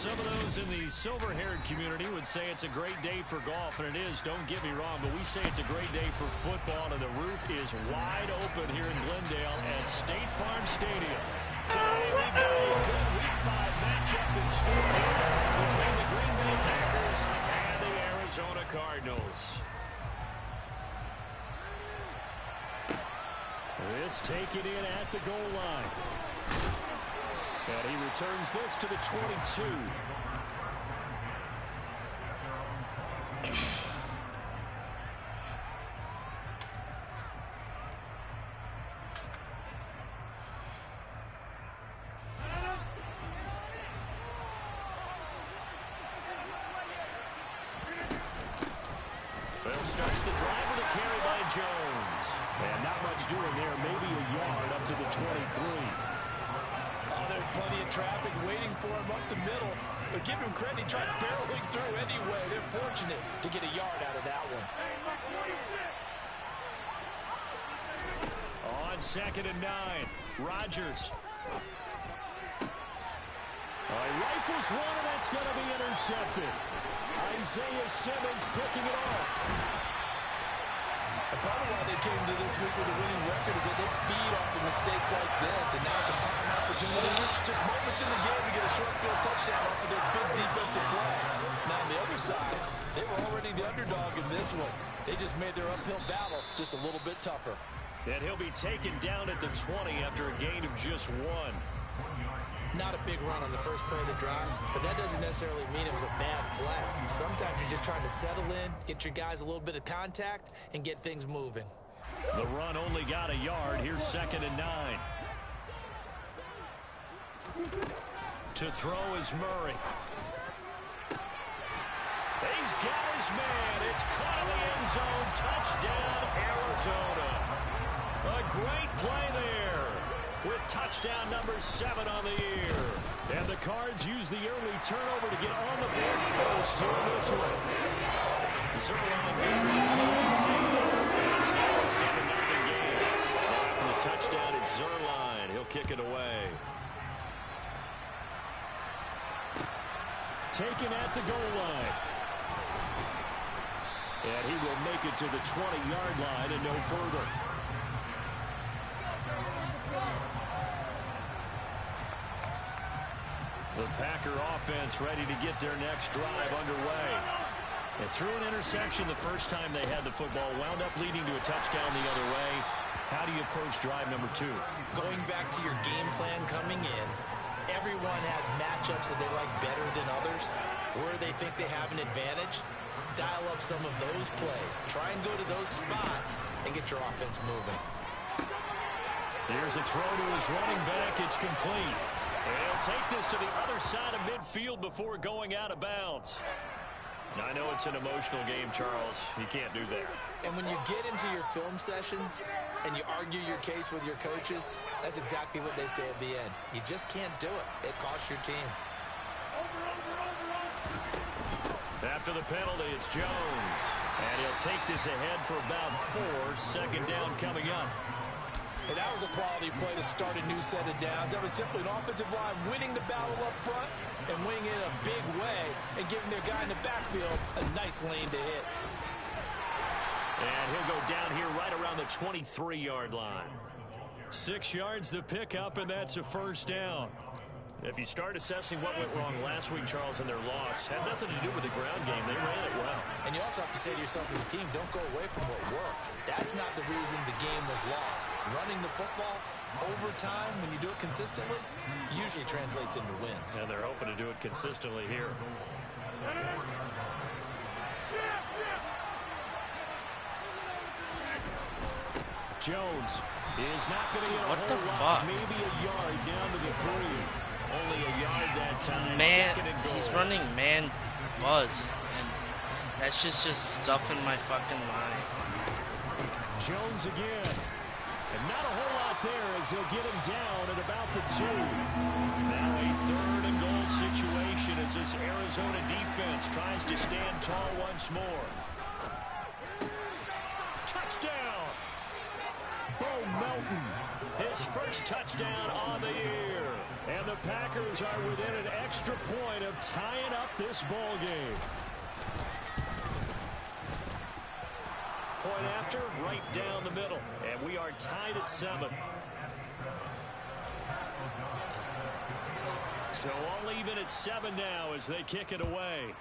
Some of those in the silver-haired community would say it's a great day for golf, and it is, don't get me wrong, but we say it's a great day for football, and the roof is wide open here in Glendale at State Farm Stadium. Today we've got a good Week 5 matchup in store here between the Green Bay Packers and the Arizona Cardinals. This taken in at the goal line. And he returns this to the 22. They'll start the drive with a carry by Jones. And not much doing there, maybe a yard up to the 23. There's plenty of traffic waiting for him up the middle. But give him credit, he tried barreling through anyway. They're fortunate to get a yard out of that one. On 2nd and 9, Rodgers. He rifles one, and that's going to be intercepted. Isaiah Simmons picking it off. And part of why they came to this week with a winning record is that they feed off of mistakes like this, and now it's a prime opportunity, just moments in the game to get a short field touchdown off of their big defensive play. Now on the other side, they were already the underdog in this one. They just made their uphill battle just a little bit tougher. And he'll be taken down at the 20 after a gain of just 1. Not a big run on the first play of the drive, but that doesn't necessarily mean it was a bad play. Sometimes you're just trying to settle in, get your guys a little bit of contact, and get things moving. The run only got a yard. Here's 2nd and 9. To throw is Murray. He's got his man. It's caught in the end zone. Touchdown, Arizona. A great play there, with touchdown number 7 on the year. And the Cards use the early turnover to get on the board first here in this one. Zerline it's now a 7-0 game. After the touchdown, it's Zerline. He'll kick it away. Taken at the goal line. And he will make it to the 20-yard line and no further. The Packer offense ready to get their next drive underway. And threw an interception the first time they had the football, wound up leading to a touchdown the other way. How do you approach drive number 2? Going back to your game plan coming in, everyone has matchups that they like better than others. Where they think they have an advantage, dial up some of those plays. Try and go to those spots and get your offense moving. Here's a throw to his running back. It's complete. He'll take this to the other side of midfield before going out of bounds. Now, I know it's an emotional game, Charles. You can't do that. And when you get into your film sessions and you argue your case with your coaches, that's exactly what they say at the end. You just can't do it. It costs your team. After the penalty, it's Jones. And he'll take this ahead for about 4. 2nd down coming up. And that was a quality play to start a new set of downs. That was simply an offensive line winning the battle up front and winning it in a big way and giving their guy in the backfield a nice lane to hit. And he'll go down here right around the 23-yard line. 6 yards the pickup, and that's a first down. If you start assessing what went wrong last week, Charles, in their loss, had nothing to do with the ground game. They ran it well. And you also have to say to yourself as a team, don't go away from what worked. That's not the reason the game was lost. Running the football over time, when you do it consistently, usually translates into wins. And they're hoping to do it consistently here. Jones is not going to get a whole lot, maybe a yard down to the 3. Only a yard that time. Man, he's running man buzz, and that's just stuff in my fucking mind. Jones again, and not a whole lot there as he'll get him down at about the 2. Now a 3rd and goal situation as this Arizona defense tries to stand tall once more. Touchdown! Melton, his first touchdown on the year. And the Packers are within an extra point of tying up this ball game. Point after, right down the middle. And we are tied at 7. So all even at 7 now as they kick it away.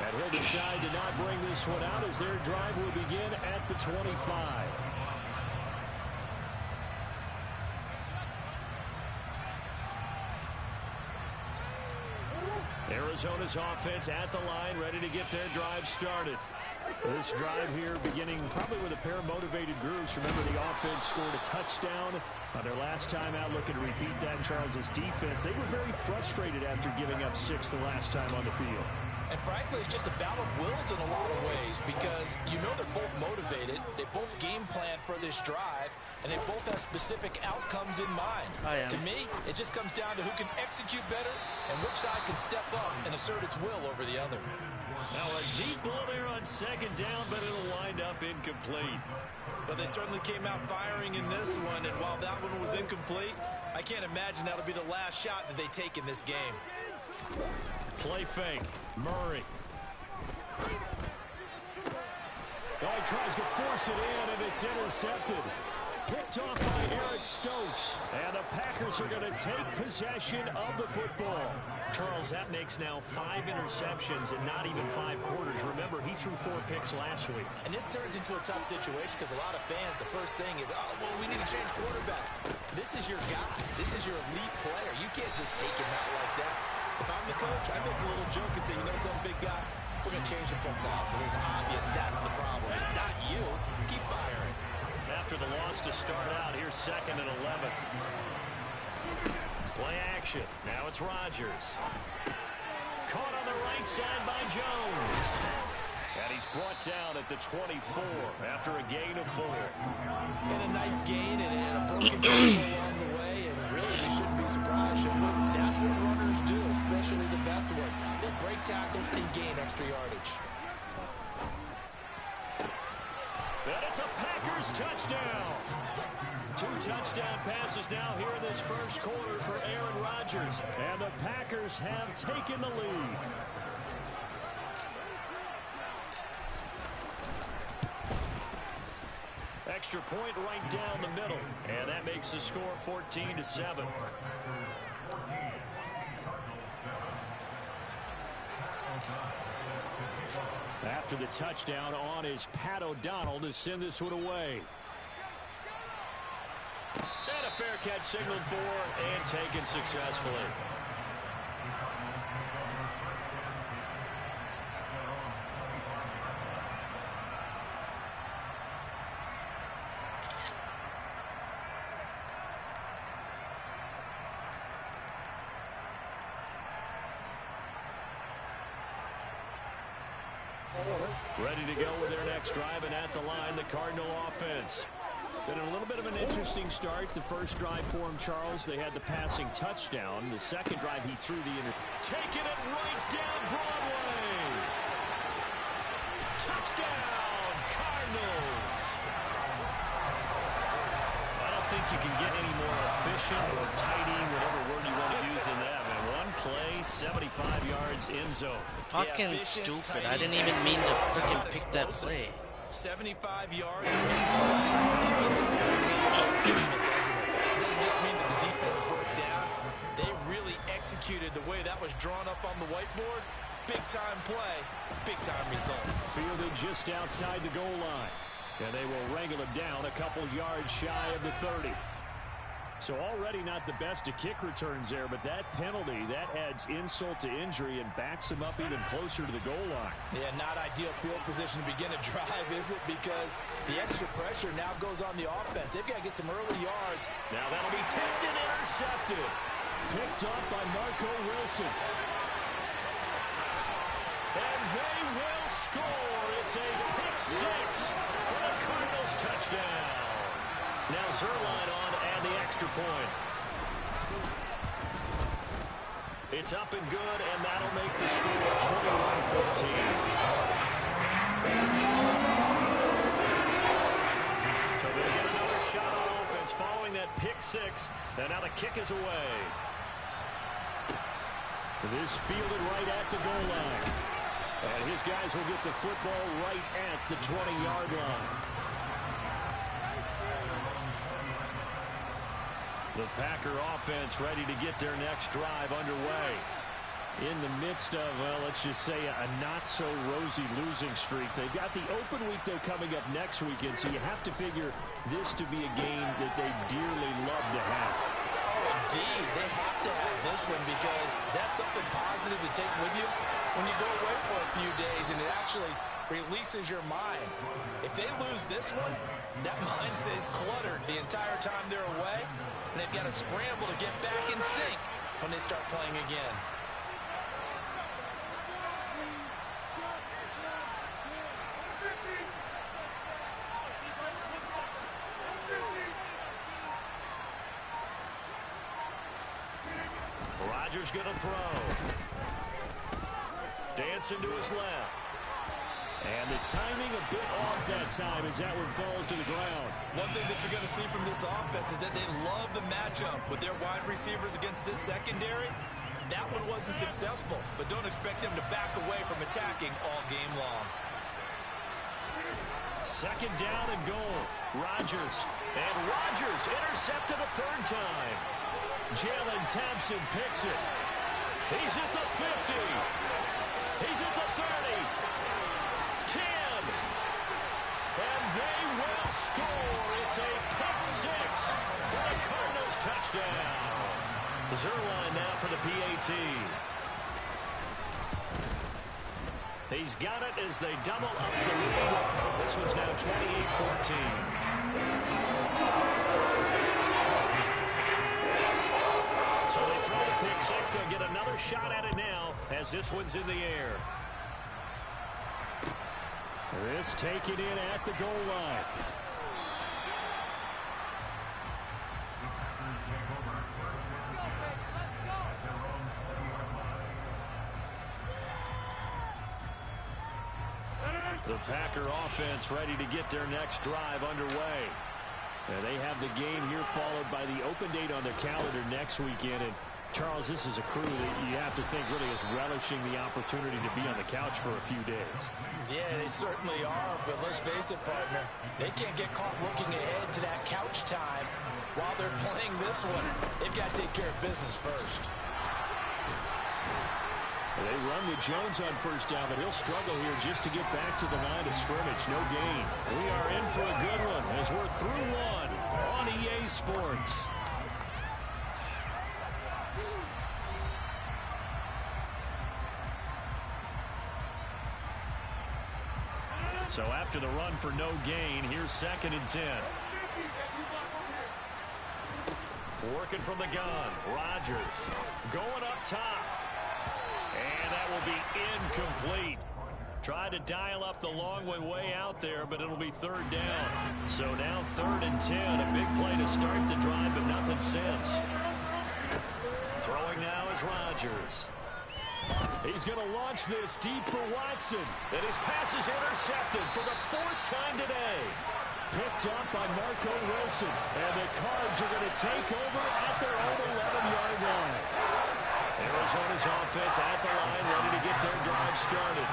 And he'll decide to not bring this one out as their drive will begin at the 25. Arizona's offense at the line, ready to get their drive started. This drive here beginning probably with a pair of motivated groups. Remember, the offense scored a touchdown on their last time out, looking to repeat that in Charles's defense. They were very frustrated after giving up 6 the last time on the field. And frankly, it's just a battle of wills in a lot of ways because you know they're both motivated. They both game plan for this drive, and they both have specific outcomes in mind. To me, it just comes down to who can execute better and which side can step up and assert its will over the other. Now a deep ball there on second down, but it'll wind up incomplete. But they certainly came out firing in this one, and while that one was incomplete, I can't imagine that'll be the last shot that they take in this game. Play fake. Murray. Oh, he tries to force it in, and it's intercepted. Picked off by Eric Stokes. And the Packers are going to take possession of the football. Charles, that makes now 5 interceptions and not even 5 quarters. Remember, he threw 4 picks last week. And this turns into a tough situation because a lot of fans, the first thing is, oh, well, we need to change quarterbacks. This is your guy. This is your elite player. You can't just take him out like that. If I'm the coach, I make a little joke and say, you know something, big guy? We're going to change the football. So it's obvious that's the problem. It's not you. Keep firing. After the loss to start out, here's 2nd and 11. Play action. Now it's Rodgers. Caught on the right side by Jones. And he's brought down at the 24 after a gain of 4. And a nice gain and a broken tackle along the way. And really, we shouldn't be surprised, should we? That's what runners do, especially the best ones. They break tackles and gain extra yardage. And it's a Packers touchdown. 2 touchdown passes now here in this first quarter for Aaron Rodgers. And the Packers have taken the lead. Extra point right down the middle. And that makes the score 14-7. After the touchdown on is Pat O'Donnell to send this one away. And a fair catch signaled for and taken successfully. Ready to go with their next drive, and at the line, the Cardinal offense. Been a little bit of an interesting start. The first drive for him, Charles, they had the passing touchdown. The second drive, he threw the taking it right down Broadway. Touchdown, Cardinals. I don't think you can get any more efficient or tidy, whatever word you want to use in that. And one play, 75 yards in zone. Fucking stupid. I didn't even mean to freaking pick that play. 75 yards. It means a very statement, doesn't it? It doesn't just mean that the defense broke down. They really executed the way that was drawn up on the whiteboard. Big-time play, big-time result. Fielded just outside the goal line. And they will wrangle him down a couple yards shy of the 30. So already not the best of kick returns there, but that penalty, that adds insult to injury and backs him up even closer to the goal line. Yeah, not ideal field position to begin a drive, is it? Because the extra pressure now goes on the offense. They've got to get some early yards. Now that'll be tipped and intercepted. Picked up by Marco Wilson. And they will score. It's a pick 6 for the Cardinals touchdown. Now Zerline on and the extra point. It's up and good, and that'll make the score 21-14. And now the kick is away. This fielded right at the goal line. And his guys will get the football right at the 20-yard line. The Packer offense ready to get their next drive underway. In the midst of, well, let's just say a not-so-rosy losing streak. They've got the open week, though, coming up next weekend, so you have to figure this to be a game that they dearly love to have. Oh, indeed. They have to have this one because that's something positive to take with you when you go away for a few days, and it actually releases your mind. If they lose this one, that mind stays cluttered the entire time they're away, and they've got to scramble to get back in sync when they start playing again. Rodgers going to throw. Dancing to his left. And the timing a bit off that time as that one falls to the ground. One thing that you're going to see from this offense is that they love the matchup with their wide receivers against this secondary. That one wasn't successful, but don't expect them to back away from attacking all game long. Second down and goal. Rodgers. And Rodgers intercepted a third time. Jalen Thompson picks it. He's at the 50. He's at the 30. 10. And they will score. It's a pick six for the Cardinals touchdown. Zerline now for the PAT. He's got it as they double up the lead. This one's now 28-14. So they throw the pick six. They'll get another shot at it now as this one's in the air. This taken in at the goal line. The Packer offense ready to get their next drive underway. And they have the game here followed by the open date on their calendar next weekend. And Charles, this is a crew that you have to think really is relishing the opportunity to be on the couch for a few days. Yeah, they certainly are, but let's face it, partner. They can't get caught looking ahead to that couch time while they're playing this one. They've got to take care of business first. They run with Jones on first down, but he'll struggle here just to get back to the line of scrimmage. No gain. We are in for a good one as we're through one on EA Sports. So after the run for no gain, here's 2nd and 10. Working from the gun. Rodgers going up top. And that will be incomplete. Tried to dial up the long way out there, but it'll be 3rd down. So now 3rd and 10. A big play to start the drive, but nothing since. Throwing now is Rodgers. He's going to launch this deep for Watson. And his pass is intercepted for the 4th time today. Picked up by Marco Wilson. And the Cards are going to take over at their own 11-yard line. Arizona's offense at the line, ready to get their drive started.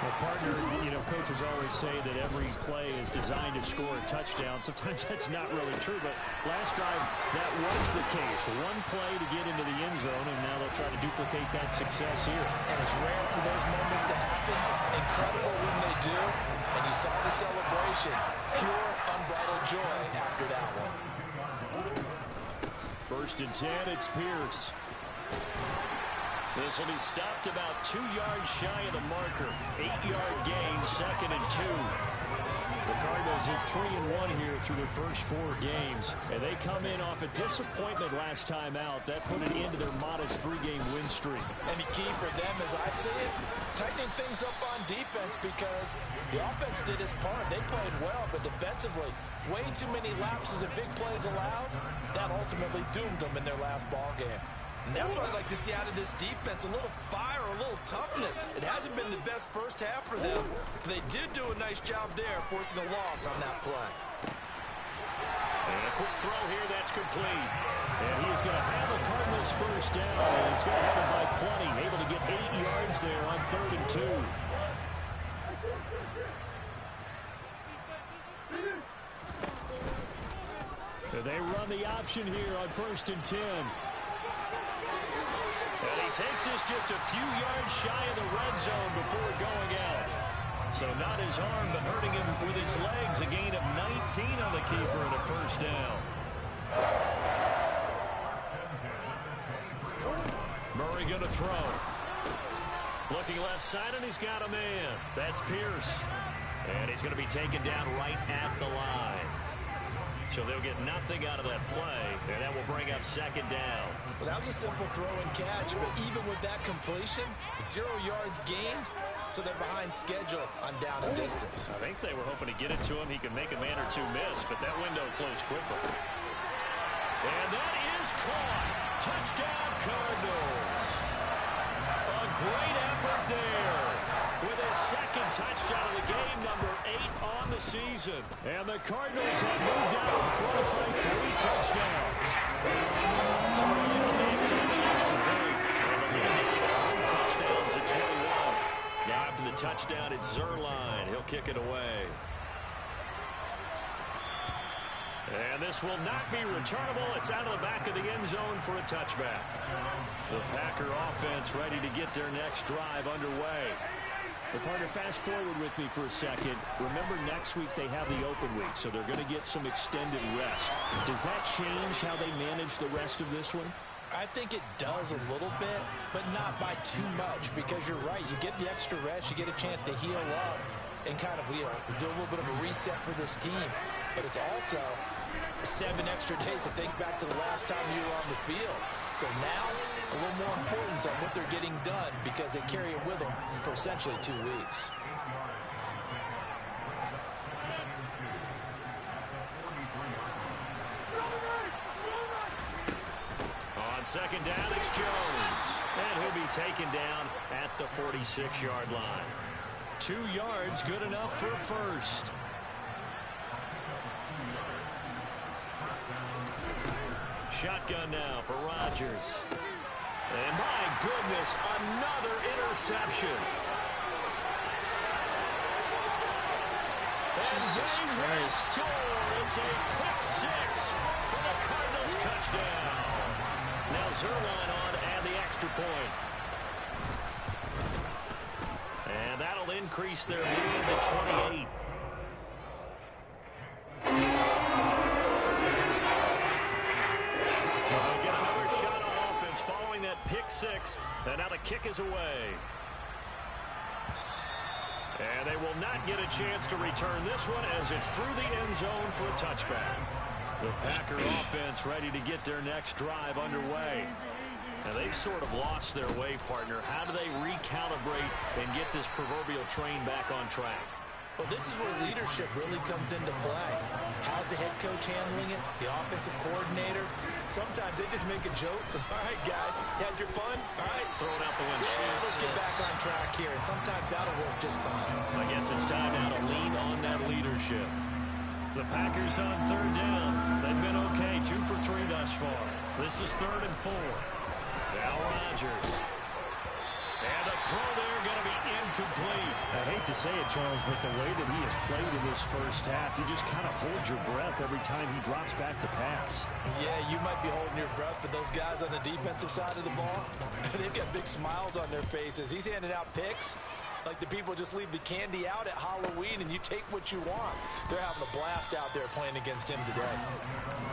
Well, partner, you know, coaches always say that every play is designed to score a touchdown. Sometimes that's not really true, but last drive, that was the case. One play to get into the end zone, and now they'll try to duplicate that success here. And it's rare for those moments to happen. Incredible when they do. And you saw the celebration. Pure, unbridled joy after that one. 1st and 10, it's Pierce. This will be stopped about 2 yards shy of the marker. 8-yard gain, 2nd and 2. The Cardinals hit 3-1 here through their first 4 games. And they come in off a disappointment last time out. That put an end to their modest 3-game win streak. And the key for them, as I see it, tightening things up on defense because the offense did its part. They played well, but defensively, way too many lapses of big plays allowed. That ultimately doomed them in their last ball game. And that's what I'd like to see out of this defense, a little fire, a little toughness. It hasn't been the best first half for them. But they did do a nice job there, forcing a loss on that play. And a quick throw here, that's complete. And he is going to have the Cardinals first down. And he's going to have it by plenty. Able to get 8 yards there on 3rd and 2. So they run the option here on 1st and 10. And he takes this just a few yards shy of the red zone before going out. So not his arm, but hurting him with his legs. A gain of 19 on the keeper and a first down. Murray going to throw. Looking left side, and he's got a man. That's Pierce. And he's going to be taken down right at the line. So they'll get nothing out of that play, and that will bring up 2nd down. Well, that was a simple throw and catch, but even with that completion, 0 yards gained, so they're behind schedule on down and distance. I think they were hoping to get it to him. He could make a man or two miss, but that window closed quickly. And that is caught. Touchdown, Cardinals. A great effort there with his 2nd touchdown of the game, number 8 on the season. And the Cardinals have moved out in front by 3 touchdowns. So Ryan connects on the extra point. And they'll get down to 3 touchdowns at 21. Now after the touchdown, it's Zerline. He'll kick it away. And this will not be returnable. It's out of the back of the end zone for a touchback. The Packer offense ready to get their next drive underway. The partner, fast forward with me for a second. Remember, next week they have the open week, so they're going to get some extended rest. Does that change how they manage the rest of this one? I think it does a little bit, but not by too much, because you're right. You get the extra rest, you get a chance to heal up and kind of do a little bit of a reset for this team. But it's also 7 extra days to think back to the last time you were on the field. So now, a little more importance on what they're getting done, because they carry it with them for essentially 2 weeks. On 2nd down, it's Jones. And he'll be taken down at the 46-yard line. 2 yards, good enough for a first. Shotgun now for Rodgers. And my goodness, another interception. Jesus Christ. Score. It's a pick 6 for the Cardinals touchdown. Now Zerline on and the extra point. And that'll increase their lead to 28. So they'll get another shot on offense following that pick 6. And now the kick is away. And they will not get a chance to return this one as it's through the end zone for a touchback. The Packer offense ready to get their next drive underway. Now they've sort of lost their way, partner. How do they recalibrate and get this proverbial train back on track? Well, this is where leadership really comes into play. How's the head coach handling it? The offensive coordinator? Sometimes they just make a joke. All right, guys, had your fun? All right. Throwing out the window. Yeah, let's get back on track here. And sometimes that'll work just fine. I guess it's time now to lean on that leadership. The Packers on 3rd down. They've been okay, 2 for 3 thus far. This is 3rd and 4. Now Rodgers. And the throw there going to be incomplete. I hate to say it, Charles, but the way that he has played in this first half, you just kind of hold your breath every time he drops back to pass. Yeah, you might be holding your breath, but those guys on the defensive side of the ball, they've got big smiles on their faces. He's handing out picks like the people just leave the candy out at Halloween and you take what you want. They're having a blast out there playing against him today.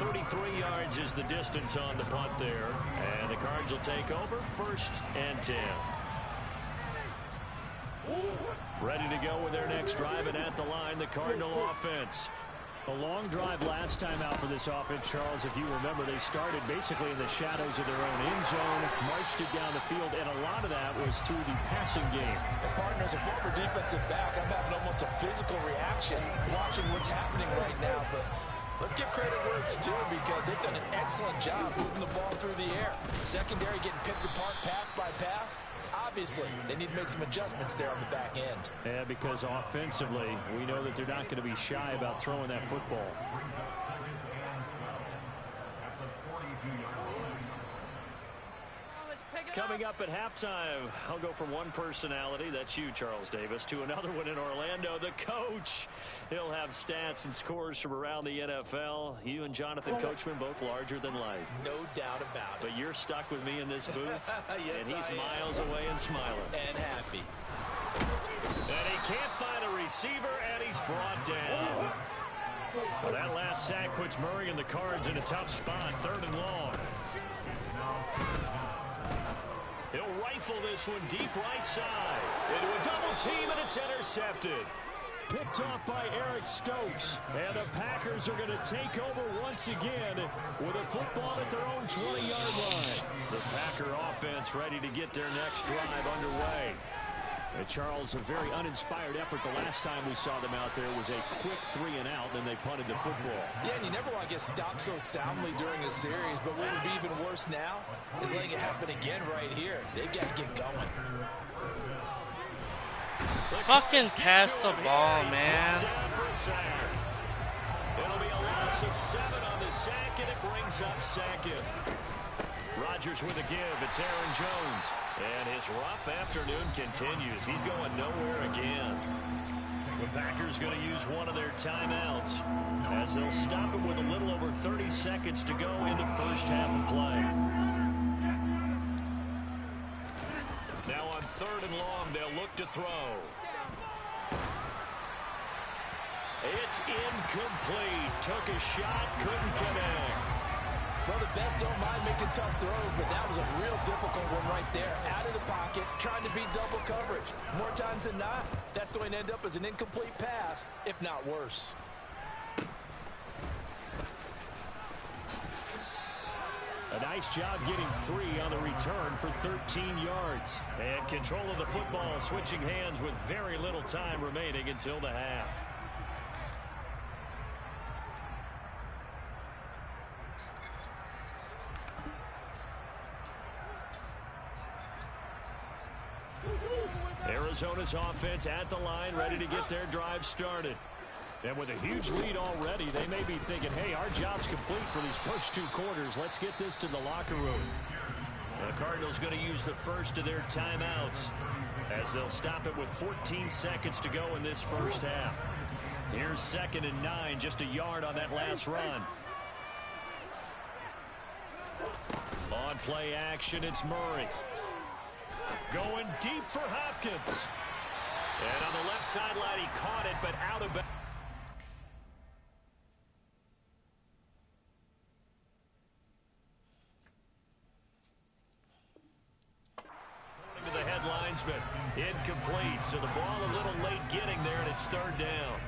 33 yards is the distance on the punt there. And the Cards will take over 1st and 10. Ready to go with their next drive, and at the line, the Cardinal offense. A long drive last time out for this offense, Charles. If you remember, they started basically in the shadows of their own end zone, marched it down the field, and a lot of that was through the passing game. And partner, as a former defensive back, I'm having almost a physical reaction watching what's happening right now. But let's give credit where it's due, because they've done an excellent job moving the ball through the air. Secondary getting picked apart pass by pass. Obviously, they need to make some adjustments there on the back end. Yeah, because offensively, we know that they're not going to be shy about throwing that football. Coming up at halftime, I'll go from one personality, that's you, Charles Davis, to another one in Orlando, the coach. He'll have stats and scores from around the NFL. You and Jonathan Coachman both larger than life. No doubt about it. But you're stuck with me in this booth, Yes, and he's I am. miles away and smiling. And happy. And he can't find a receiver, and he's brought down. Well, that last sack puts Murray and the Cards in a tough spot, 3rd and long. He'll rifle this one deep right side. Into a double team, and it's intercepted. Picked off by Eric Stokes. And the Packers are going to take over once again with a football at their own 20-yard line. The Packer offense ready to get their next drive underway. And Charles, a very uninspired effort the last time we saw them out there was a quick 3-and-out, and they punted the football. Yeah, and you never want to get stopped so soundly during a series, but what would be even worse now is letting it happen again right here. They've got to get going. Fucking pass the ball, man. It'll be a loss of 7 on the sack, and it brings up 2nd. Rodgers with a give. It's Aaron Jones. And his rough afternoon continues. He's going nowhere again. The Packers going to use one of their timeouts as they'll stop it with a little over 30 seconds to go in the first half of play. Now on 3rd and long, they'll look to throw. It's incomplete. Took a shot, couldn't connect. Well, the best don't mind making tough throws, but that was a real difficult one right there. Out of the pocket, trying to beat double coverage. More times than not, that's going to end up as an incomplete pass, if not worse. A nice job getting 3 on the return for 13 yards. And control of the football, switching hands with very little time remaining until the half. Arizona's offense at the line, ready to get their drive started. And with a huge lead already, they may be thinking, hey, our job's complete for these first 2 quarters. Let's get this to the locker room. The Cardinals going to use the first of their timeouts as they'll stop it with 14 seconds to go in this first half. Here's 2nd and 9, just a yard on that last run. On play action, it's Murray. Going deep for Hopkins. And on the left sideline, he caught it, but out of bounds. According to the head linesman, incomplete. So the ball a little late getting there, and it's 3rd down.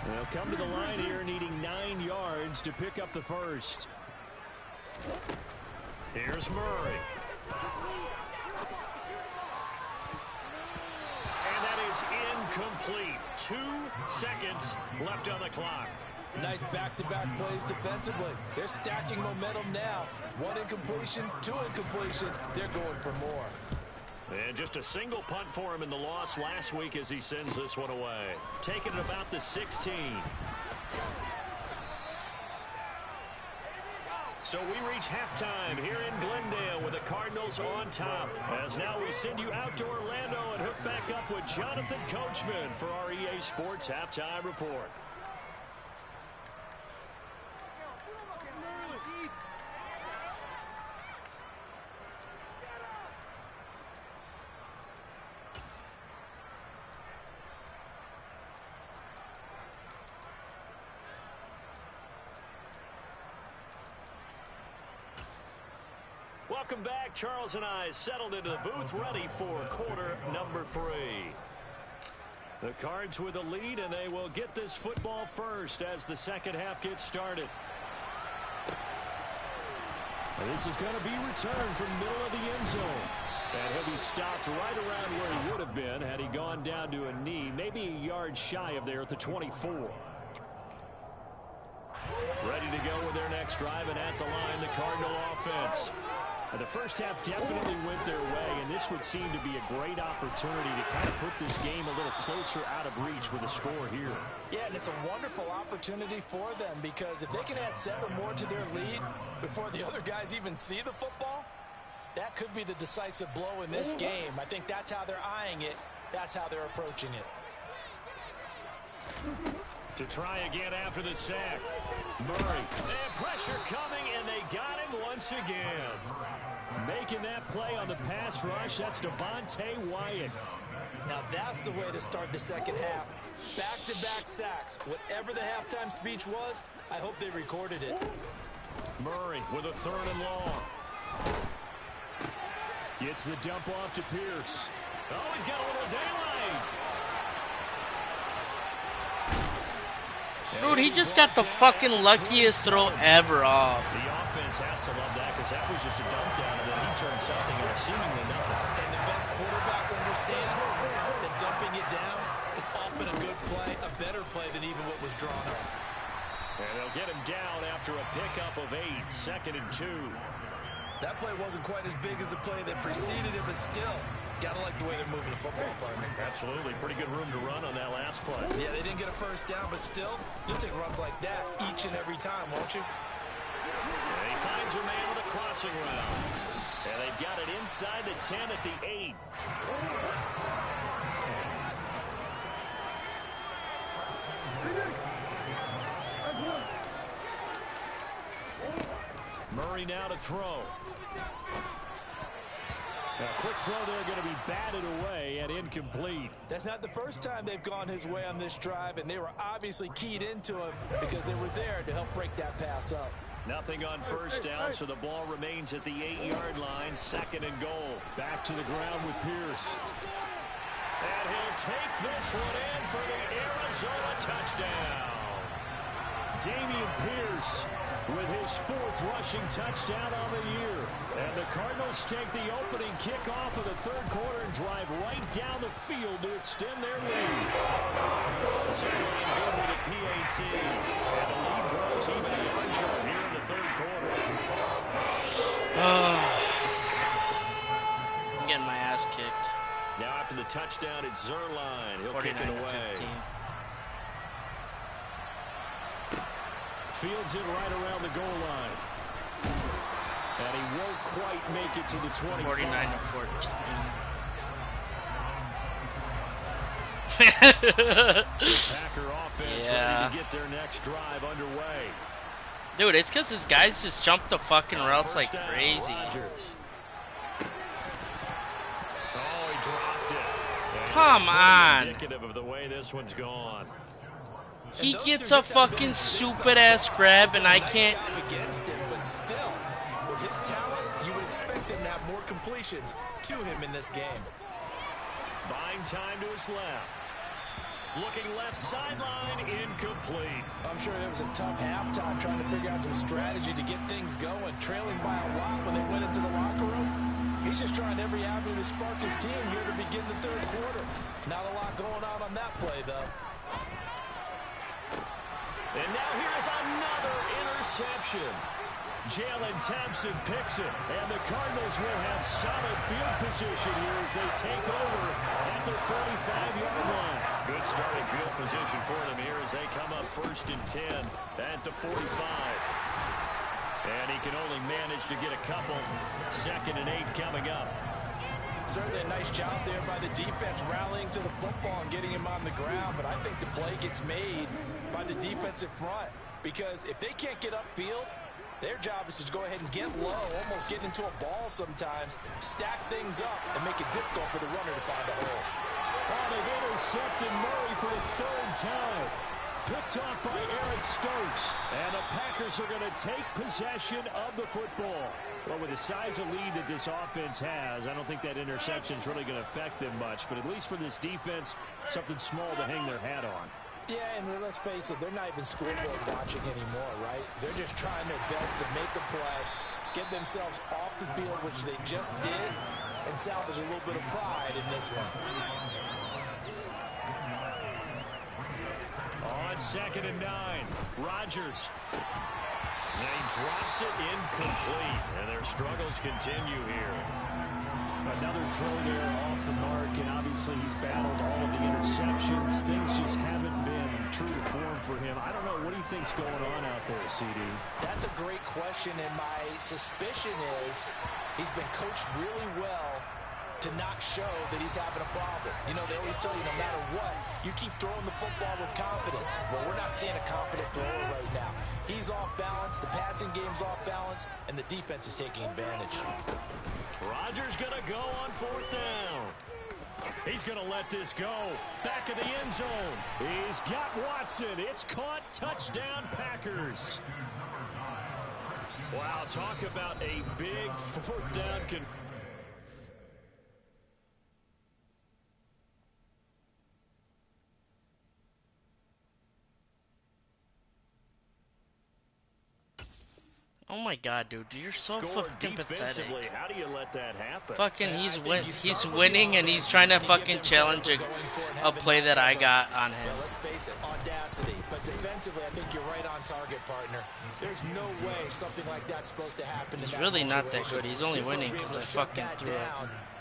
They'll come to the line here needing 9 yards to pick up the first. Here's Murray. And that is incomplete. 2 seconds left on the clock. Nice back-to-back plays defensively. They're stacking momentum now. 1 incompletion, 2 incompletion. They're going for more. And just a single punt for him in the loss last week as he sends this one away. Taking it about the 16. So we reach halftime here in Glendale with the Cardinals on top. As now we send you out to Orlando and hook back up with Jonathan Coachman for our EA Sports Halftime Report. Welcome back. Charles and I settled into the booth, ready for quarter number 3. The Cards with the lead, and they will get this football first as the second half gets started. And this is going to be returned from middle of the end zone. And he'll be stopped right around where he would have been had he gone down to a knee, maybe a yard shy of there at the 24. Ready to go with their next drive, and at the line, the Cardinal offense. The first half definitely went their way, and this would seem to be a great opportunity to kind of put this game a little closer out of reach with a score here. Yeah, and it's a wonderful opportunity for them, because if they can add 7 more to their lead before the other guys even see the football, that could be the decisive blow in this game. I think that's how they're eyeing it. That's how they're approaching it. To try again after the sack. Murray. And pressure coming, and they got him once again. Making that play on the pass rush, that's Devontae Wyatt. Now that's the way to start the second half. Back-to-back sacks. Whatever the halftime speech was, I hope they recorded it. Murray with a 3rd and long. Gets the dump off to Pierce. Oh, he's got a little daylight. Dude, he just got the fucking luckiest throw ever off. The offense has to love that, because that was just a dump down, and then he turned something into seemingly nothing. And the best quarterbacks understand that dumping it down is often a good play, a better play than even what was drawn up. And they'll get him down after a pickup of 8, 2nd and 2. That play wasn't quite as big as the play that preceded it, but still, gotta like the way they're moving the football, partner. Absolutely. Pretty good room to run on that last play. Yeah, they didn't get a first down, but still, you'll take runs like that each and every time, won't you? And he finds a man on a crossing route. And they've got it inside the 10 at the 8. Murray now to throw. A quick throw there, going to be batted away and incomplete. That's not the first time they've gone his way on this drive, and they were obviously keyed into him because they were there to help break that pass up. Nothing on first down, so the ball remains at the 8-yard line, 2nd and goal. Back to the ground with Pierce. And he'll take this one in for the Arizona touchdown. Dameon Pierce with his 4th rushing touchdown on the year. And the Cardinals take the opening kickoff of the 3rd quarter and drive right down the field to extend their lead. Zerline good with a PAT. And the lead grows even larger here in the 3rd quarter. I'm getting my ass kicked. Now after the touchdown, it's Zerline. He'll kick it away. 49-15. Fields it right around the goal line. And he won't quite make it to the 25. 49-14. Packer offense Yeah. ready to get their next drive underway. Dude, it's because his guys just jump the fucking routes like crazy. Rodgers. Oh, he dropped it. And Come Ah. on. Indicative of the way this one's gone. He gets a fucking stupid ass grab and I can't. Against him, but still, with his talent, you would expect him to have more completions to him in this game. Buying time to his left. Looking left sideline, incomplete. I'm sure it was a tough halftime trying to figure out some strategy to get things going, trailing by a lot when they went into the locker room. He's just trying every avenue to spark his team here to begin the 3rd quarter. Not a lot going on that play, though. And now here is another interception. Jalen Thompson picks it, and the Cardinals will have solid field position here as they take over at their 45-yard line. Good starting field position for them here as they come up 1st and 10 at the 45. And he can only manage to get a couple. 2nd and 8 coming up. Certainly a nice job there by the defense rallying to the football and getting him on the ground, but I think the play gets made by the defensive front, because if they can't get upfield, their job is to go ahead and get low, almost get into a ball sometimes, stack things up, and make it difficult for the runner to find a hole. Oh, they've intercepted Murray for the 3rd time. Picked off by Eric Stokes. And the Packers are going to take possession of the football. Well, with the size of lead that this offense has, I don't think that interception is really going to affect them much. But at least for this defense, something small to hang their hat on. Yeah, and let's face it, they're not even scoreboard watching anymore, right? They're just trying their best to make a play, get themselves off the field, which they just did, and salvage a little bit of pride in this one. On 2nd and 9, Rodgers. And he drops it incomplete. And their struggles continue here. Another throw there off the mark, and obviously he's battled all of the interceptions. Things just haven't been true to form for him. I don't know. What do you think's going on out there, CD? That's a great question, and my suspicion is he's been coached really well to not show that he's having a problem. You know, they always tell you no matter what, you keep throwing the football with confidence. Well, we're not seeing a confident thrower right now. He's off balance, the passing game's off balance, and the defense is taking advantage. Rodgers going to go on 4th down. He's going to let this go. Back of the end zone. He's got Watson. It's caught. Touchdown, Packers. Wow, talk about a big 4th down. Oh my God, dude, you're so fucking pathetic. How do you let that happen? Fucking, he's winning, and he's trying to fucking challenge a play that I got on him. Well, let's face it, audacity. But defensively, I think you're right on target, partner. There's no way something like that's supposed to happen. He's really not that good. He's only winning because I fucking threw it.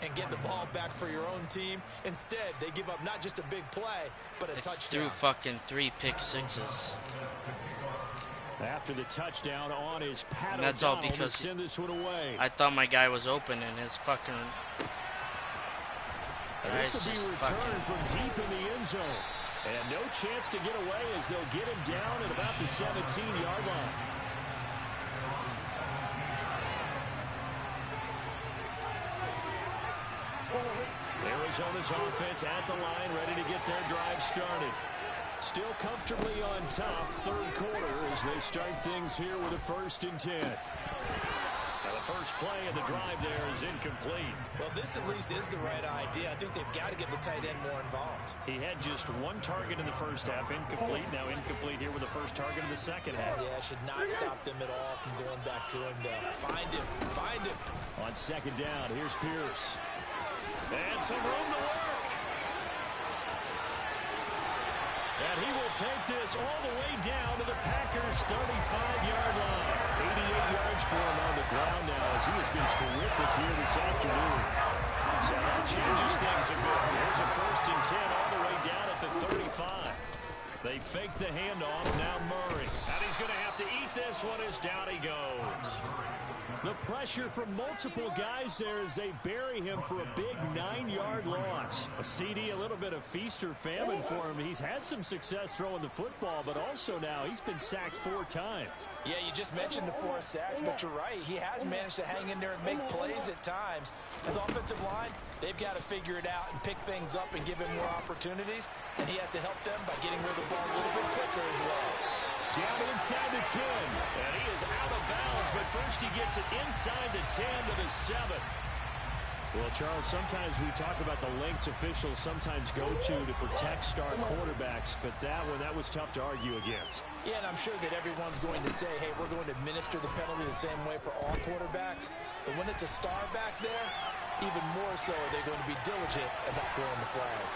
And get the ball back for your own team. Instead, they give up not just a big play, but a touchdown. Threw fucking 3 pick sixes. After the touchdown on his paddle, and that's all because send this one away. I thought my guy was open and his fucking This will be returned from deep in the end zone. And no chance to get away as they'll get him down at about the 17-yard line. Arizona's offense at the line, ready to get their drive started. Still comfortably on top, 3rd quarter, as they start things here with a 1st and 10. Now the first play of the drive there is incomplete. Well, this at least is the right idea. I think they've got to get the tight end more involved. He had just 1 target in the first half, incomplete. Now incomplete here with the first target in the second half. Yeah, should not stop them at all from going back to him to find him. On 2nd down, here's Pierce. And some room to work. And he will take this all the way down to the Packers' 35-yard line. 88 yards for him on the ground now, as he has been terrific here this afternoon. So that changes things a bit. Here's a 1st and 10 all the way down at the 35. They fake the handoff. Now Murray. And he's going to have to eat this one as down he goes. The pressure from multiple guys there as they bury him for a big 9-yard loss. A CD, a little bit of feast or famine for him. He's had some success throwing the football, but also now he's been sacked 4 times. Yeah, you just mentioned the 4 sacks, but you're right. He has managed to hang in there and make plays at times. His offensive line, they've got to figure it out and pick things up and give him more opportunities, and he has to help them by getting rid of the ball a little bit quicker as well. Down inside the 10. And he is out of bounds, but first he gets it inside the 10 to the 7. Well, Charles, sometimes we talk about the lengths officials sometimes go to protect star quarterbacks, but that one, that was tough to argue against. Yeah, and I'm sure that everyone's going to say, hey, we're going to administer the penalty the same way for all quarterbacks. But when it's a star back there, even more so, they're going to be diligent about throwing the flag.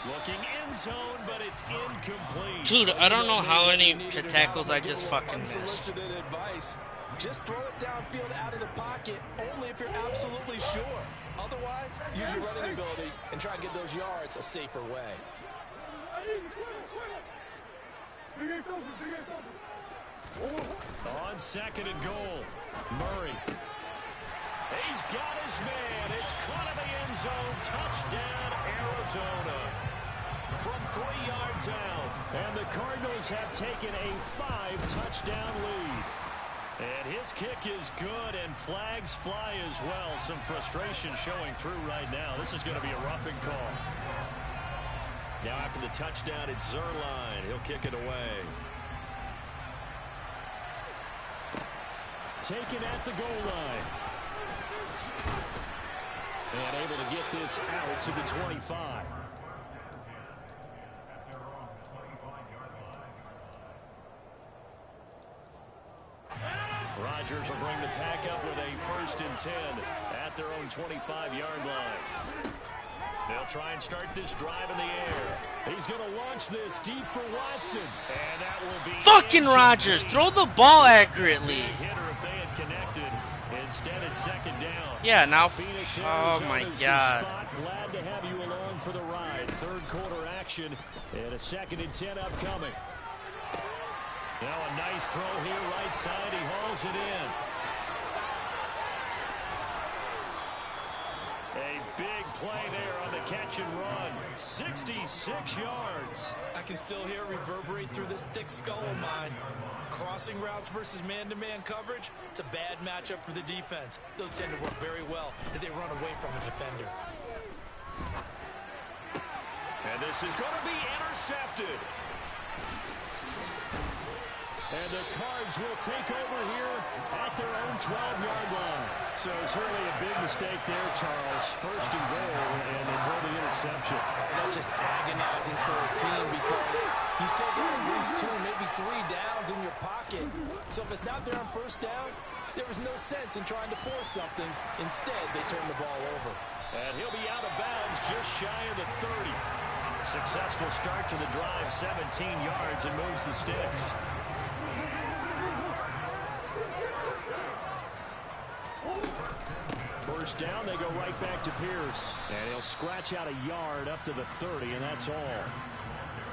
Looking end zone, but it's incomplete. Dude, I don't know how many tackles I just fucking missed. Unsolicited advice. Just throw it downfield out of the pocket, only if you're absolutely sure. Otherwise, use your running ability and try and get those yards a safer way. On 2nd and goal, Murray. He's got his man. It's caught in the end zone. Touchdown, Arizona. From 3 yards out. And the Cardinals have taken a 5-touchdown lead. And his kick is good, and flags fly as well. Some frustration showing through right now. This is going to be a roughing call. Now after the touchdown, it's Zerline. He'll kick it away. Taken at the goal line. And able to get this out to the 25. Rodgers will bring the pack up with a 1st and 10 at their own 25-yard line. They'll try and start this drive in the air. He's going to launch this deep for Watson. And that will be Fucking Rodgers, throw the ball accurately. Hitter if they had connected. Instead, it's second down. Yeah, now. Phoenix, Oh my Arizona's God. the spot. Glad to have you along for the ride. Third quarter action and a 2nd and 10 upcoming. Now a nice throw here, right side. He hauls it in. A big play there on the catch and run. 66 yards. I can still hear it reverberate through this thick skull of mine. Crossing routes versus man-to-man coverage, it's a bad matchup for the defense. Those tend to work very well as they run away from a defender. And this is going to be intercepted. And the Cards will take over here at their own 12-yard line. So certainly a big mistake there, Charles. 1st and goal, and they throw the interception. That's just agonizing for a team because you still got at least 2, maybe 3 downs in your pocket. So if it's not there on 1st down, there was no sense in trying to force something. Instead, they turn the ball over. And he'll be out of bounds just shy of the 30. Successful start to the drive, 17 yards, and moves the sticks. First down, they go right back to Pierce. And he'll scratch out a yard up to the 30, and that's all.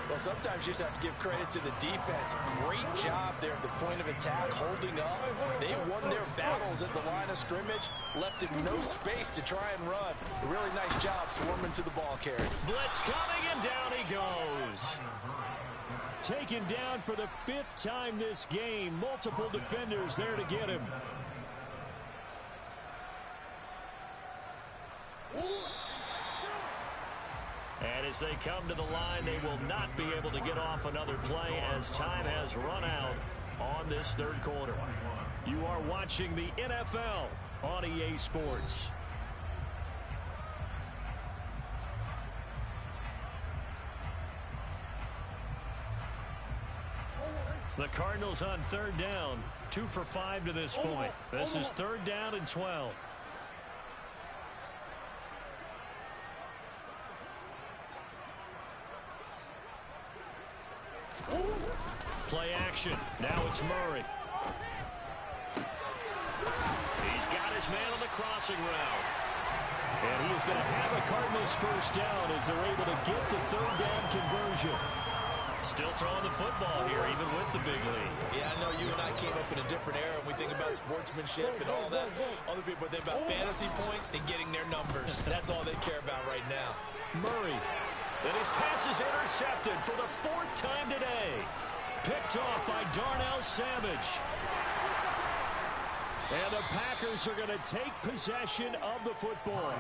Well, sometimes you just have to give credit to the defense. Great job there at the point of attack, holding up. They won their battles at the line of scrimmage, left him no space to try and run. A really nice job swarming to the ball carrier. Blitz coming, and down he goes. Taken down for the 5th time this game. Multiple defenders there to get him. And as they come to the line, they will not be able to get off another play as time has run out on this 3rd quarter. You are watching the NFL on EA Sports. The Cardinals on 3rd down, 2 for 5 to this point. This is 3rd down and 12. Play action. Now it's Murray. He's got his man on the crossing route. And he is going to have a Cardinals 1st down as they're able to get the 3rd down conversion. Still throwing the football here, even with the big lead. Yeah, I know you and I came up in a different era, and we think about sportsmanship and all that. Other people think about fantasy points and getting their numbers. That's all they care about right now. Murray. And his pass is intercepted for the 4th time today. Picked off by Darnell Savage. And the Packers are going to take possession of the football.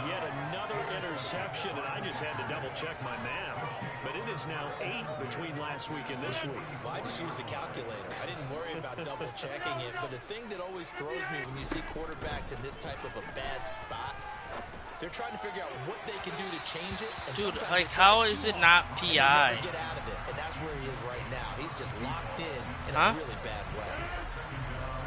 Yet another interception, and I just had to double-check my math. But it is now 8 between last week and this week. Well, I just used a calculator. I didn't worry about double-checking it. But the thing that always throws me when you see quarterbacks in this type of a bad spot, they're trying to figure out what they can do to change it. And dude, like, how is it not PI? Get out of it, and that's where he is right now. He's just locked in a really bad way.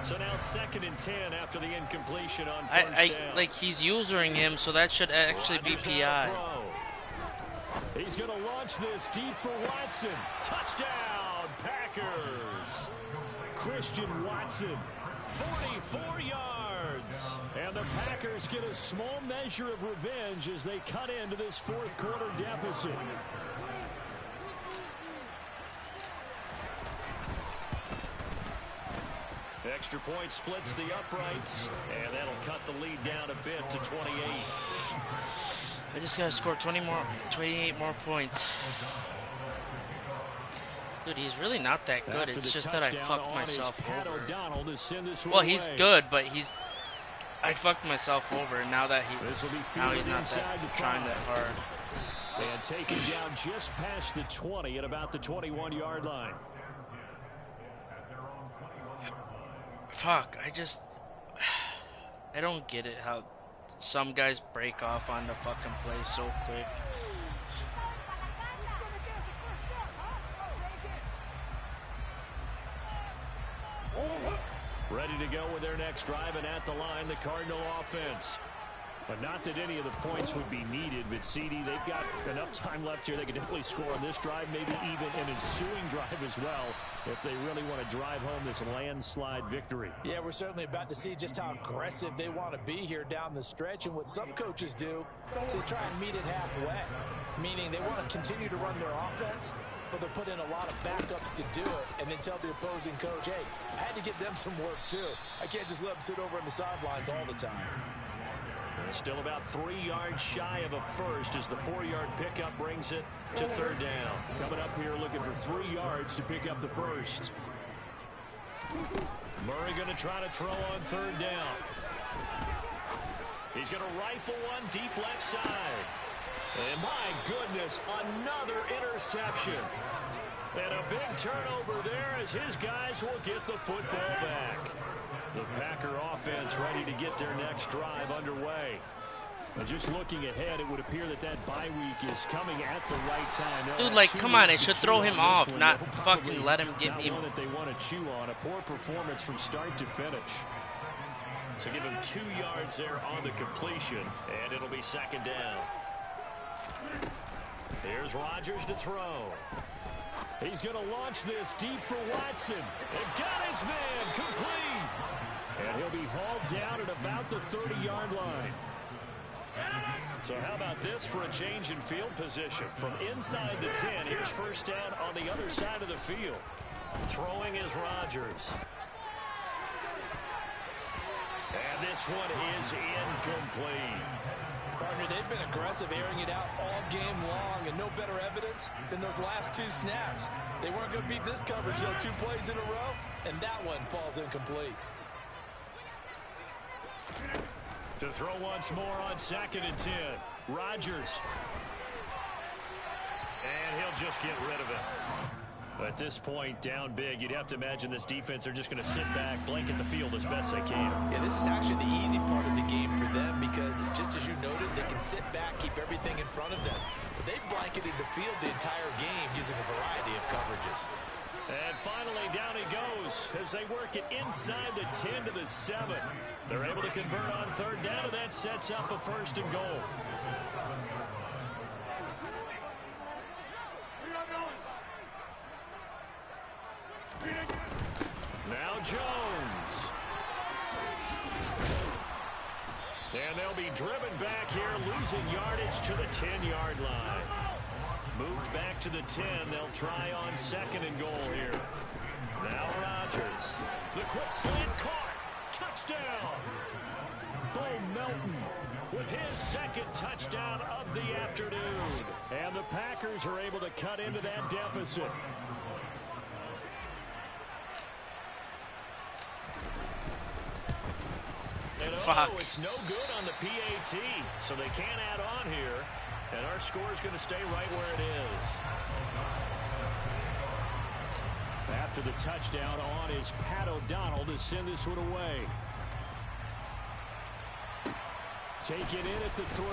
So now 2nd and 10 after the incompletion on 1st down. Like, he's usering him, so that should actually be PI. He's going to launch this deep for Watson. Touchdown, Packers. Christian Watson, 44 yards. And the Packers get a small measure of revenge as they cut into this 4th quarter deficit. Extra point splits the uprights, and that'll cut the lead down a bit to 28. I just gotta score 28 more points. Dude, he's really not that good. It's just that I fucked myself over. Well, he's good, but I fucked myself over, and now that he's not trying that hard. And taken down just past the 20 at about the 21-yard line. Fuck, I don't get it how some guys break off on the fucking play so quick. Ready to go with their next drive, and at the line, the Cardinal offense. But not that any of the points would be needed, but CD, they've got enough time left here. They can definitely score on this drive, maybe even an ensuing drive as well, if they really want to drive home this landslide victory. Yeah, we're certainly about to see just how aggressive they want to be here down the stretch. And what some coaches do is they try and meet it halfway, meaning they want to continue to run their offense, but they'll put in a lot of backups to do it and then tell the opposing coach, hey, I had to get them some work too. I can't just let them sit over on the sidelines all the time. Still about 3 yards shy of a first as the 4-yard pickup brings it to third down. Coming up here looking for 3 yards to pick up the first. Murray going to try to throw on third down. He's going to rifle one deep left side. And my goodness, another interception. And a big turnover there as his guys will get the football back. The Packer offense ready to get their next drive underway. And just looking ahead, it would appear that that bye week is coming at the right time. Dude, like, come on, it should throw him off, not fucking let him get me. One that they want to chew on. A poor performance from start to finish. So give him 2 yards there on the completion, and it'll be second down. Here's Rodgers to throw. He's going to launch this deep for Watson. And got his man complete. And he'll be hauled down at about the 30-yard line. So how about this for a change in field position? From inside the 10, here's first down on the other side of the field. Throwing is Rodgers. And this one is incomplete. Partner, they've been aggressive, airing it out all game long, and no better evidence than those last 2 snaps. They weren't going to beat this coverage, though, 2 plays in a row, and that one falls incomplete. To throw once more on 2nd and 10. Rodgers. And he'll just get rid of it. At this point, down big, you'd have to imagine this defense are just going to sit back, blanket the field as best they can. Yeah, this is actually the easy part of the game for them because, just as you noted, they can sit back, keep everything in front of them. But they've blanketed the field the entire game using a variety of coverages. And finally, down he goes as they work it inside the 10 to the 7. They're able to convert on third down, and that sets up a 1st and goal. Now Jones. And they'll be driven back here, losing yardage to the 10-yard line. Moved back to the 10. They'll try on 2nd and goal here. Now Rodgers. The quick slant caught. Touchdown. Bo Melton with his 2nd touchdown of the afternoon. And the Packers are able to cut into that deficit. And Fuck. It's no good on the PAT, so they can't add on here. And our score is going to stay right where it is. After the touchdown on is Pat O'Donnell to send this one away. Take it in at the 3.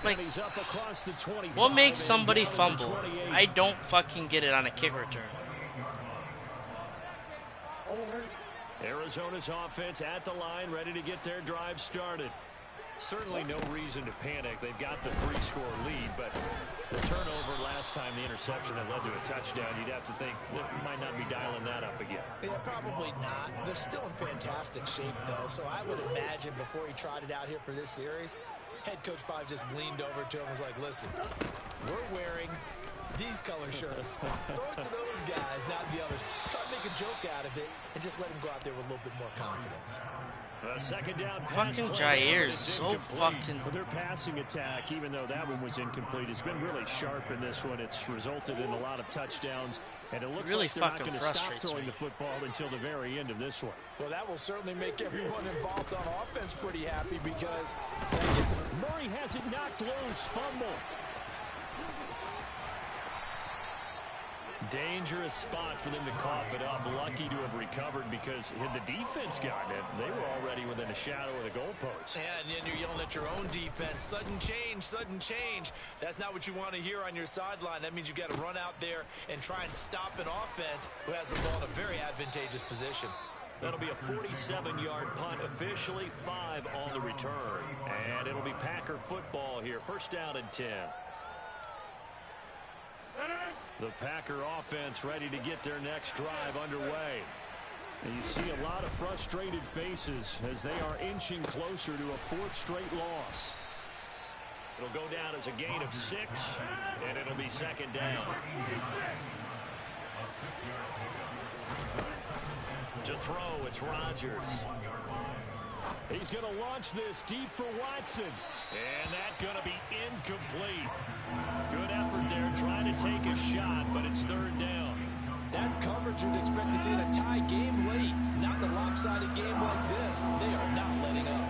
Like, he's up across the 25. what makes somebody fumble? I don't fucking get it on a kick return. Arizona's offense at the line, ready to get their drive started. Certainly no reason to panic. They've got the 3-score lead, but the turnover last time, the interception that led to a touchdown, you'd have to think that might not be dialing that up again. Yeah, probably not. They're still in fantastic shape, though, so I would imagine before he trotted out here for this series, head coach probably just leaned over to him and was like, listen, we're wearing these color shirts. Throw it to those guys, not the others. Try to make a joke out of it and just let them go out there with a little bit more confidence. Second down Fucking Jair is so fucking... Their passing attack, even though that one was incomplete, has been really sharp in this one. It's resulted in a lot of touchdowns, and it looks really like they're not going to stop frustrates throwing me. the football until the very end of this one. Well, that will certainly make everyone involved on offense pretty happy because Murray has it knocked loose. Fumble. Dangerous spot for them to cough it up. Lucky to have recovered because had the defense gotten it, they were already within a shadow of the goalpost. Yeah, and then you're yelling at your own defense. Sudden change, sudden change. That's not what you want to hear on your sideline. That means you've got to run out there and try and stop an offense who has the ball in a very advantageous position. That'll be a 47-yard punt, officially 5 on the return. And it'll be Packer football here. First down and 10. The Packer offense ready to get their next drive underway. And you see a lot of frustrated faces as they are inching closer to a 4th straight loss. It'll go down as a gain of 6, and it'll be second down. To throw, it's Rodgers. He's going to launch this deep for Watson. And that's going to be incomplete. Good effort there trying to take a shot, but it's third down. That's coverage you'd expect to see in a tie game late. Not in a lopsided game like this. They are not letting up.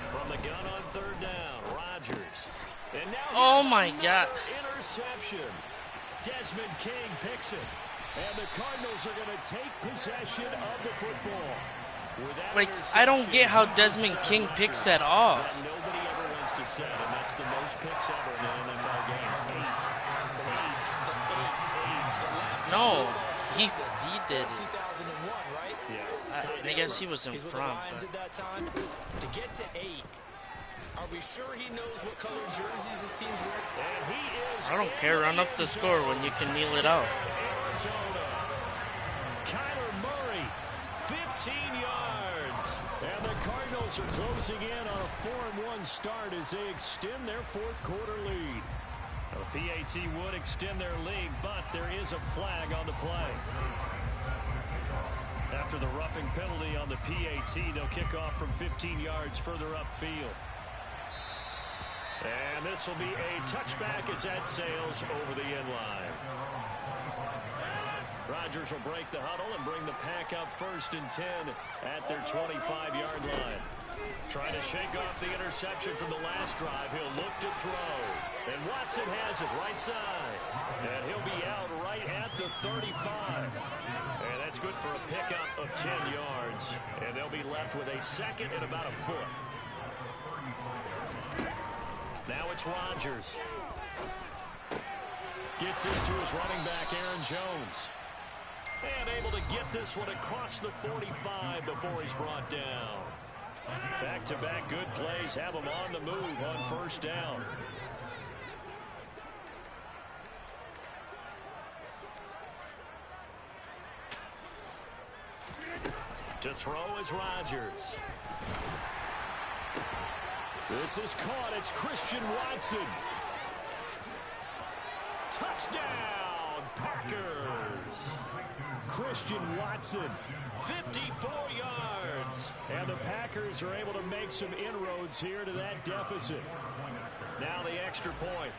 From the gun on third down, Rodgers. And now oh my God. Interception. Desmond King picks it. And the Cardinals are going to take possession of the football. Like, I don't get how Desmond King picks that off. Nobody ever wants to set, and that's the most picks ever in an NFL game. 8. No, he did it. 2001, right? Yeah. I guess he was in front. At that time. To get to 8, are we sure he knows what color jerseys his team's wearing? And he is. I don't care. Run up the score when you can kneel it out. Kyler Murray, 15 yards. And the Cardinals are closing in on a 4-1 start as they extend their 4th quarter lead. The PAT would extend their lead, but there is a flag on the play. After the roughing penalty on the PAT, they'll kick off from 15 yards further upfield. And this will be a touchback as that sails over the end line. Rodgers will break the huddle and bring the Pack up 1st and 10 at their 25-yard line. Trying to shake off the interception from the last drive. He'll look to throw. And Watson has it right side. And he'll be out right at the 35. And that's good for a pickup of 10 yards. And they'll be left with a 2nd and about a foot. Now it's Rodgers. Gets this to his running back, Aaron Jones. And able to get this one across the 45 before he's brought down. Back-to-back good plays have him on the move on 1st down. To throw is Rodgers. This is caught. It's Christian Watson. Touchdown, Packers. Christian Watson. 54 yards. And the Packers are able to make some inroads here to that deficit. Now the extra point.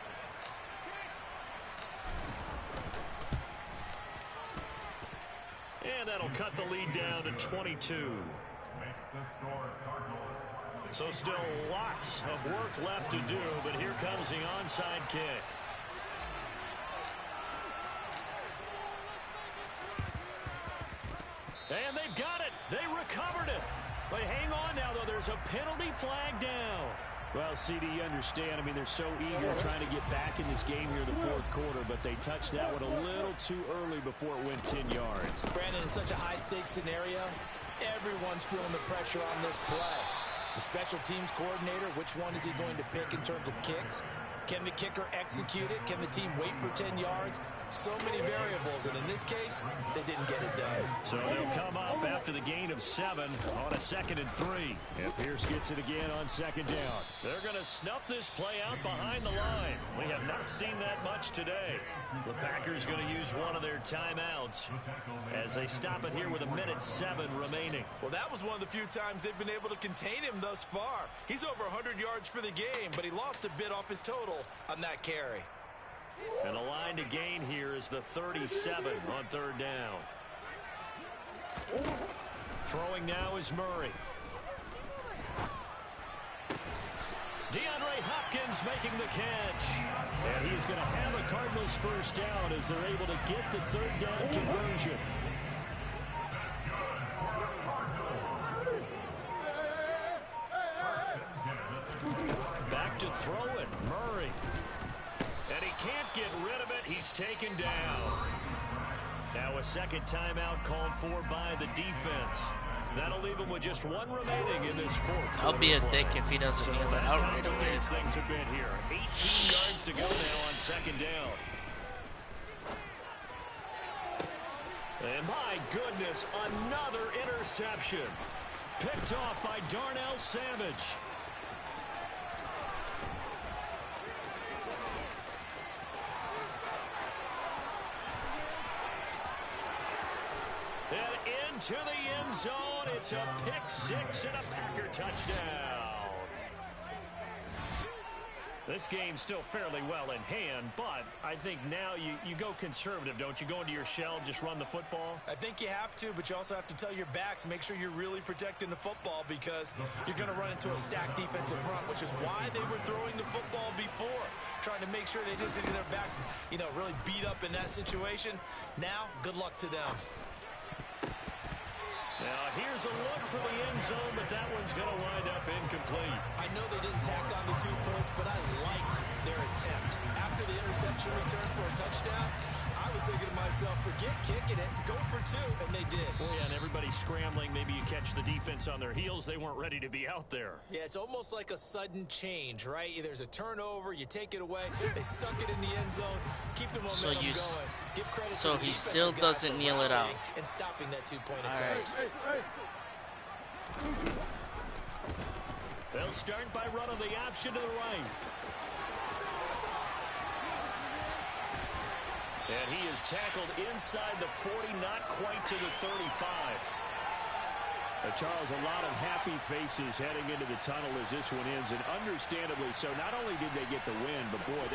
And that'll cut the lead down to 22. So still lots of work left to do, but here comes the onside kick. And they've got it. They recovered it. But hang on now, though. There's a penalty flag down. Well, CD, you understand. I mean, they're so eager trying to get back in this game here in the 4th quarter, but they touched that one a little too early before it went 10 yards. Brandon, in such a high-stakes scenario, everyone's feeling the pressure on this play. The special teams coordinator, which one is he going to pick in terms of kicks? Can the kicker execute it? Can the team wait for 10 yards? So many variables, and in this case, they didn't get it done. So they'll come up after the gain of 7 on a 2nd and 3. And Pierce gets it again on 2nd down. They're going to snuff this play out behind the line. We have not seen that much today. The Packers going to use one of their timeouts as they stop it here with 1:07 remaining. Well, that was one of the few times they've been able to contain him thus far. He's over 100 yards for the game, but he lost a bit off his total on that carry. And the line to gain here is the 37 on 3rd down. Throwing now is Murray. DeAndre Hopkins making the catch. And he's going to have a Cardinals 1st down as they're able to get the 3rd down conversion. Back to throw it, Murray. And he can't get rid of it. He's taken down. Now a second timeout called for by the defense. That'll leave him with just one remaining in this fourth. I'll be a dick if he doesn't kneel it out right away. Things have been here. 18 yards to go now on second down. And my goodness, another interception. Picked off by Darnell Savage. And into the end zone. It's a pick six and a Packer touchdown. This game's still fairly well in hand, but I think now you go conservative, don't you? Go into your shell, just run the football? I think you have to, but you also have to tell your backs, make sure you're really protecting the football because you're going to run into a stacked defensive front, which is why they were throwing the football before, trying to make sure they just get their backs, really beat up in that situation. Now, good luck to them. Now, here's a look for the end zone, but that one's going to wind up incomplete. I know they didn't tack on the 2 points, but I liked their attempt. After the interception return for a touchdown, I was thinking to myself, forget kicking it, go for 2, and they did. Well, yeah, and everybody's scrambling. Maybe you catch the defense on their heels. They weren't ready to be out there. Yeah, it's almost like a sudden change, right? There's a turnover, you take it away, they stuck it in the end zone, keep the momentum going. Give credit to the he still doesn't kneel it out. And stopping that 2-point attempt. They'll start by running the option to the right. And he is tackled inside the 40, not quite to the 35. Charles, a lot of happy faces heading into the tunnel as this one ends, and understandably so. Not only did they get the win, but boy,